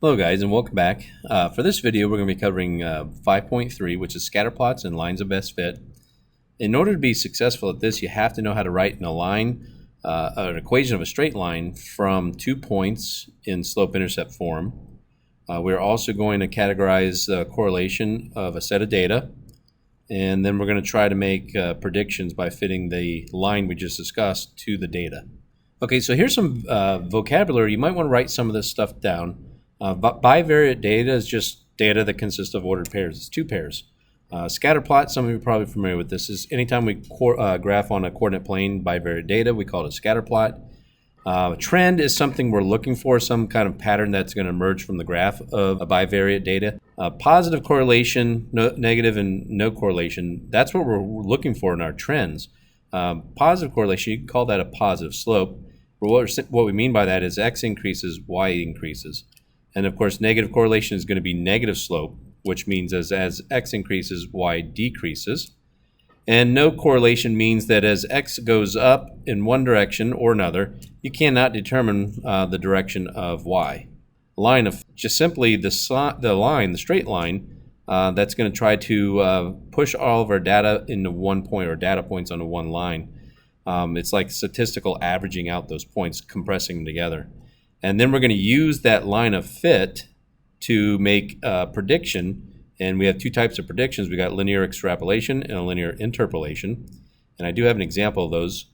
Hello guys and welcome back. For this video we're going to be covering 5.3, which is scatter plots and lines of best fit. In order to be successful at this, you have to know how to write an equation of a straight line from 2 points in slope-intercept form. We're also going to categorize the correlation of a set of data, and then we're going to try to make predictions by fitting the line we just discussed to the data. Okay, so here's some vocabulary. You might want to write some of this stuff down. Bivariate data is just data that consists of ordered pairs. It's two pairs. Scatter plot, some of you are probably familiar with this, is anytime we graph on a coordinate plane bivariate data, we call it a scatter plot. Trend is something we're looking for, some kind of pattern that's going to emerge from the graph of a bivariate data. Positive correlation, negative and no correlation, that's what we're looking for in our trends. Positive correlation, you can call that a positive slope. What we mean by that is x increases, y increases. And of course, negative correlation is going to be negative slope, which means as x increases, y decreases. And no correlation means that as x goes up in one direction or another, you cannot determine the direction of y. Line of just simply the straight line, that's going to try to push all of our data into one point, or data points onto one line. It's like statistical averaging out those points, compressing them together. And then we're going to use that line of fit to make a prediction. And we have two types of predictions. We got linear extrapolation and a linear interpolation. And I do have an example of those.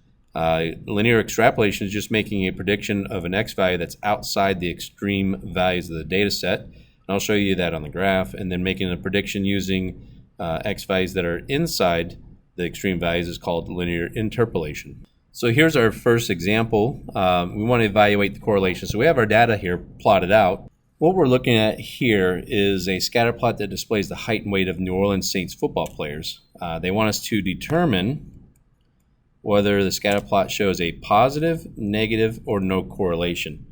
Linear extrapolation is just making a prediction of an x value that's outside the extreme values of the data set. And I'll show you that on the graph. And then making a prediction using x values that are inside the extreme values is called linear interpolation. So here's our first example. We want to evaluate the correlation. So we have our data here plotted out. What we're looking at here is a scatter plot that displays the height and weight of New Orleans Saints football players. They want us to determine whether the scatter plot shows a positive, negative, or no correlation.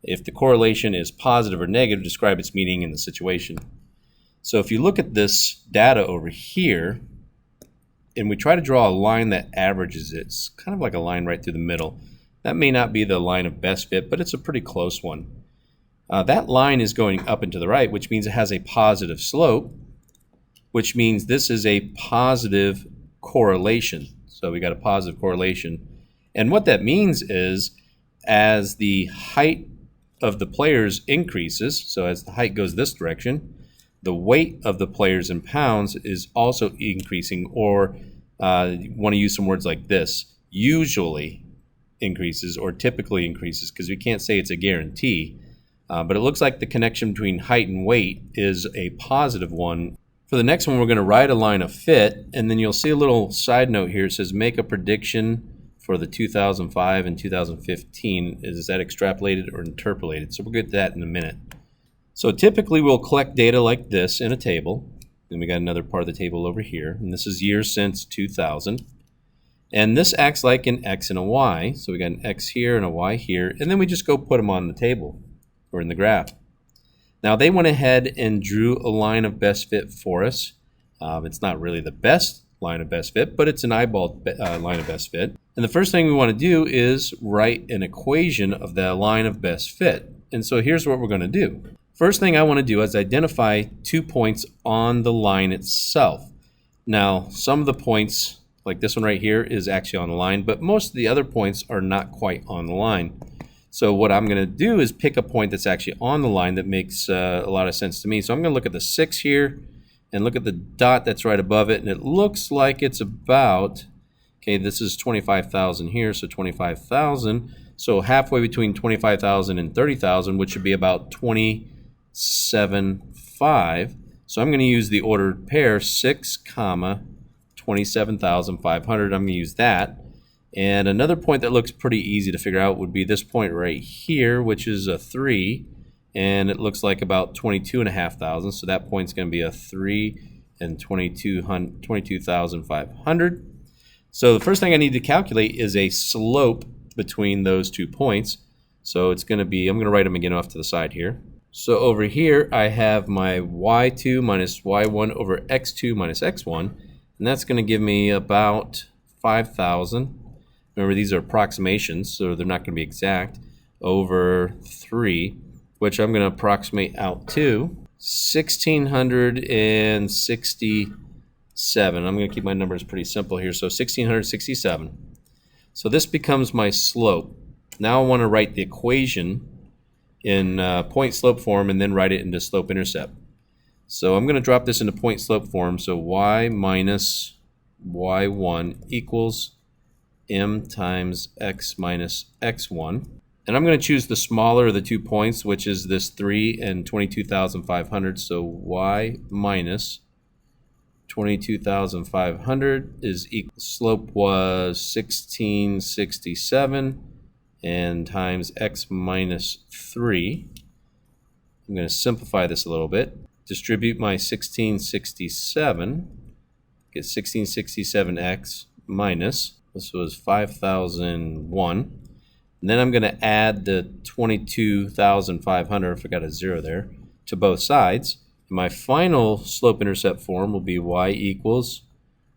If the correlation is positive or negative, describe its meaning in the situation. So if you look at this data over here, and we try to draw a line that averages it, it's kind of like a line right through the middle. That may not be the line of best fit, but it's a pretty close one. That line is going up and to the right, which means it has a positive slope, which means this is a positive correlation. So we got a positive correlation. And what that means is as the height of the players increases, so as the height goes this direction, the weight of the players in pounds is also increasing, or you want to use some words like this: usually increases or typically increases, because we can't say it's a guarantee. But it looks like the connection between height and weight is a positive one. For the next one, we're going to write a line of fit, and then you'll see a little side note here. It says make a prediction for the 2005 and 2015. Is that extrapolated or interpolated? So we'll get to that in a minute. So typically we'll collect data like this in a table. Then we got another part of the table over here, and this is years since 2000. And this acts like an X and a Y. So we got an X here and a Y here, and then we just go put them on the table or in the graph. Now they went ahead and drew a line of best fit for us. It's not really the best line of best fit, but it's an eyeball line of best fit. And the first thing we want to do is write an equation of the line of best fit. And so here's what we're going to do. First thing I want to do is identify 2 points on the line itself. Now, some of the points, like this one right here, is actually on the line, but most of the other points are not quite on the line. So what I'm going to do is pick a point that's actually on the line that makes a lot of sense to me. So I'm going to look at the 6 here and look at the dot that's right above it, and it looks like it's about, okay, this is 25,000 here, so 25,000. So halfway between 25,000 and 30,000, which should be about 27.5. So I'm going to use the ordered pair 6, 27,500. I'm going to use that. And another point that looks pretty easy to figure out would be this point right here, which is a 3, and it looks like about 22,500. So that point's going to be a 3 and 22,500. So the first thing I need to calculate is a slope between those 2 points. So it's going to be, I'm going to write them again off to the side here. So over here I have my y2 minus y1 over x2 minus x1, and that's going to give me about 5,000. Remember, these are approximations, so they're not going to be exact, over 3. which I'm going to approximate out to 1,667. I'm going to keep my numbers pretty simple here. So 1,667. So this becomes my slope. Now I want to write the equation in point slope form and then write it into slope intercept. So I'm going to drop this into point slope form. So y minus y1 equals m times x minus x1. And I'm going to choose the smaller of the 2 points, which is this 3 and 22,500. So y minus 22,500 is equal. Slope was 1,667 and times x minus 3. I'm going to simplify this a little bit. Distribute my 1,667. Get 1,667x minus, this was 5,001. And then I'm going to add the 22,500, I forgot a 0 there, to both sides. And my final slope-intercept form will be y equals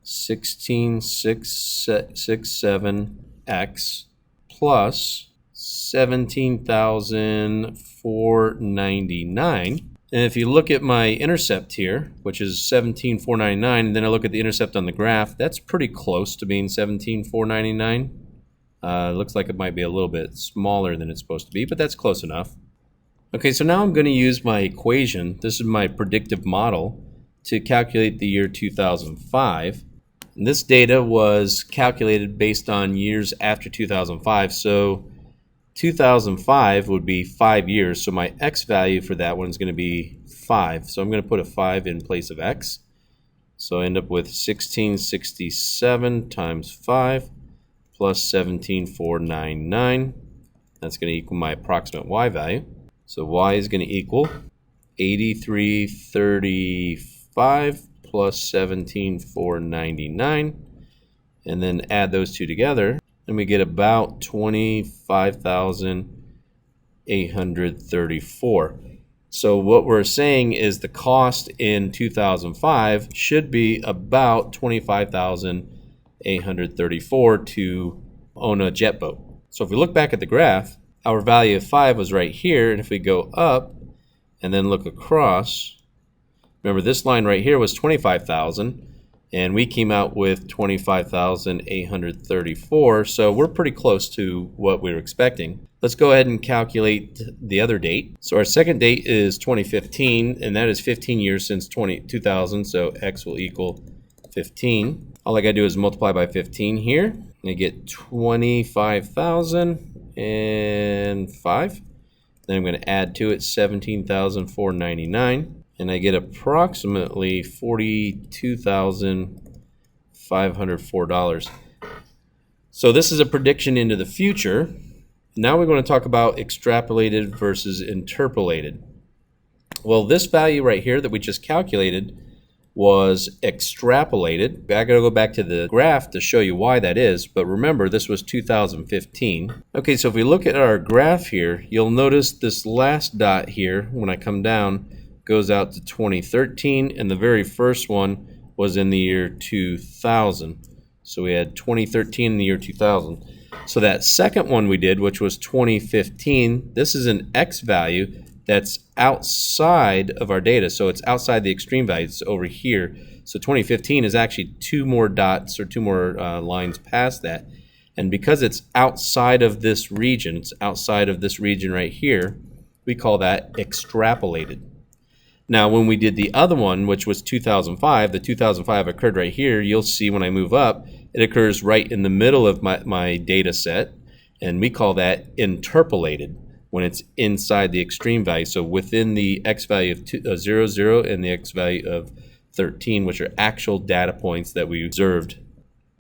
1,667x plus 17,499. And if you look at my intercept here, which is 17,499, and then I look at the intercept on the graph, that's pretty close to being 17,499. It looks like it might be a little bit smaller than it's supposed to be, but that's close enough. Okay, so now I'm going to use my equation. This is my predictive model to calculate the year 2005. And this data was calculated based on years after 2005. So 2005 would be 5 years. So my x value for that one is going to be 5. So I'm going to put a 5 in place of x. So I end up with 1,667 times 5 plus 17,499. That's going to equal my approximate y value. So y is going to equal 8335 plus 17,499. And then add those two together, and we get about 25,834. So what we're saying is the cost in 2005 should be about 25,834 to own a jet boat. So if we look back at the graph, our value of 5 was right here, and if we go up and then look across, remember this line right here was 25,000, and we came out with 25,834, so we're pretty close to what we were expecting. Let's go ahead and calculate the other date. So our second date is 2015, and that is 15 years since 2000, so x will equal 15. All I gotta do is multiply by 15 here, and I get 25,005. Then I'm going to add to it 17,499, and I get approximately $42,504. So this is a prediction into the future. Now we're going to talk about extrapolated versus interpolated. Well, this value right here that we just calculated was extrapolated. I gotta go back to the graph to show you why that is, but remember this was 2015. Okay, so if we look at our graph here, you'll notice this last dot here, when I come down, goes out to 2013, and the very first one was in the year 2000. So we had 2013 in the year 2000. So that second one we did, which was 2015, this is an x value that's outside of our data. So it's outside the extreme value. It's over here. So 2015 is actually 2 more dots or 2 more lines past that. And because it's outside of this region, it's outside of this region right here, we call that extrapolated. Now, when we did the other one, which was 2005, the 2005 occurred right here. You'll see when I move up, it occurs right in the middle of my data set, and we call that interpolated when it's inside the extreme value. So within the x value of 0, 0, and the x value of 13, which are actual data points that we observed